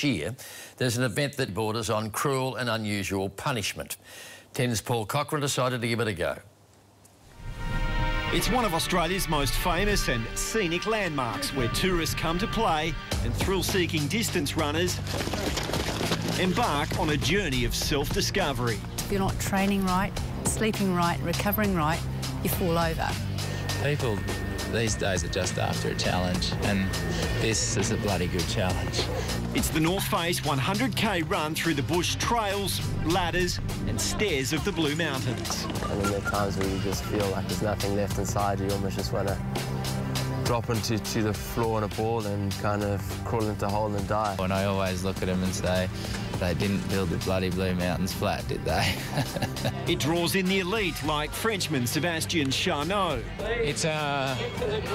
Year, there's an event that borders on cruel and unusual punishment. 10's Paul Cochrane decided to give it a go. It's one of Australia's most famous and scenic landmarks where tourists come to play and thrill-seeking distance runners embark on a journey of self-discovery. If you're not training right, sleeping right, recovering right, you fall over. People these days are just after a challenge, and this is a bloody good challenge. It's the North Face 100k run through the bush trails, ladders and stairs of the Blue Mountains. I mean, there are times where you just feel like there's nothing left inside you. You almost just want to drop into the floor on a ball and kind of crawl into a hole and die. And I always look at them and say, they didn't build the bloody Blue Mountains flat, did they? It draws in the elite like Frenchman Sébastien Charnot. It's a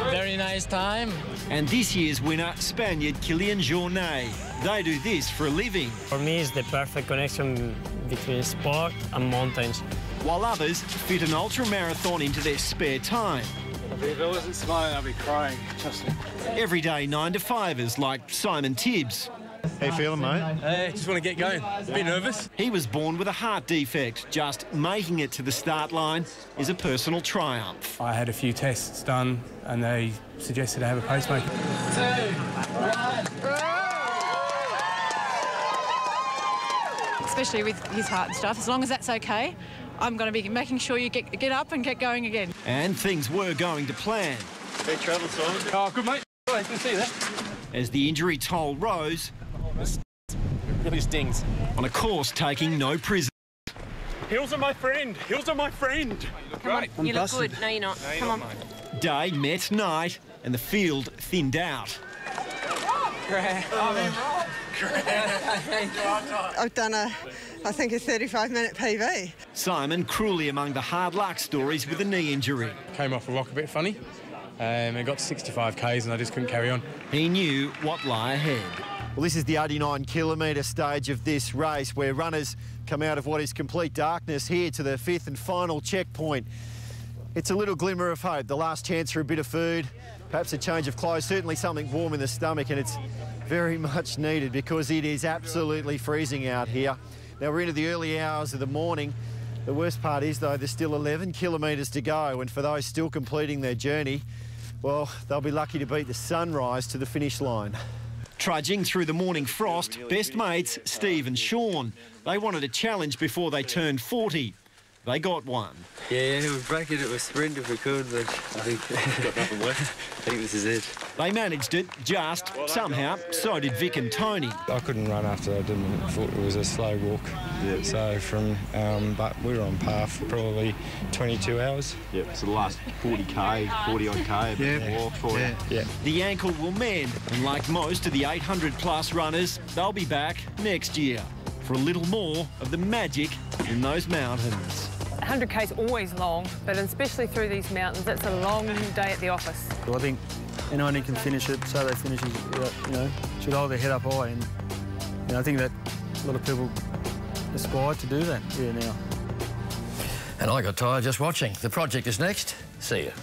very nice time. And this year's winner, Spaniard Kylian Jornet. They do this for a living. For me, it's the perfect connection between sport and mountains. While others fit an ultra-marathon into their spare time. If I wasn't smiling, I'd be crying, trust me. Everyday 9-to-5ers like Simon Tibbs. How you feeling, mate? Hey, just want to get going. A bit nervous. He was born with a heart defect. Just making it to the start line is a personal triumph. I had a few tests done and they suggested I have a pacemaker. 2, 1, Especially with his heart and stuff. As long as that's okay, I'm going to be making sure you get up and get going again. And things were going to plan. Fair travel, Simon. Oh, good, mate. Good to see you there. As the injury toll rose, Really stings. on a course taking no prisoners. Hills are my friend. Hills are my friend. Come on, you look good. No, you're not. No, you're Come not, on. mate. Day met night and the field thinned out. I've done I think a 35-minute PB. Simon cruelly among the hard luck stories with a knee injury. Came off a rock a bit funny. It got to 65 k's and I just couldn't carry on. He knew what lay ahead. Well, this is the 89-kilometre stage of this race where runners come out of what is complete darkness here to the 5th and final checkpoint. It's a little glimmer of hope, the last chance for a bit of food, perhaps a change of clothes, certainly something warm in the stomach, and it's very much needed because it is absolutely freezing out here. Now, we're into the early hours of the morning. The worst part is, though, there's still 11 kilometres to go, and for those still completing their journey, well, they'll be lucky to beat the sunrise to the finish line. Trudging through the morning frost, best mates Steve and Sean. They wanted a challenge before they turned 40. They got one. Yeah, we'd break it with sprint if we could, but I think we've got nothing left. I think this is it. They managed it, just somehow. So did Vic and Tony. I couldn't run after I did a foot. It was a slow walk. Yep. So but we were on par for probably 22 hours. Yep, so the last 40k, 40 odd k, a bit walk for you. Yeah. The ankle will mend, and like most of the 800-plus runners, they'll be back next year for a little more of the magic in those mountains. 100k is always long, but especially through these mountains, it's a long day at the office. Well, I think anyone who can finish it, so they finish it, should hold their head up high. And I think that a lot of people aspire to do that here now. And I got tired just watching. The project is next. See you.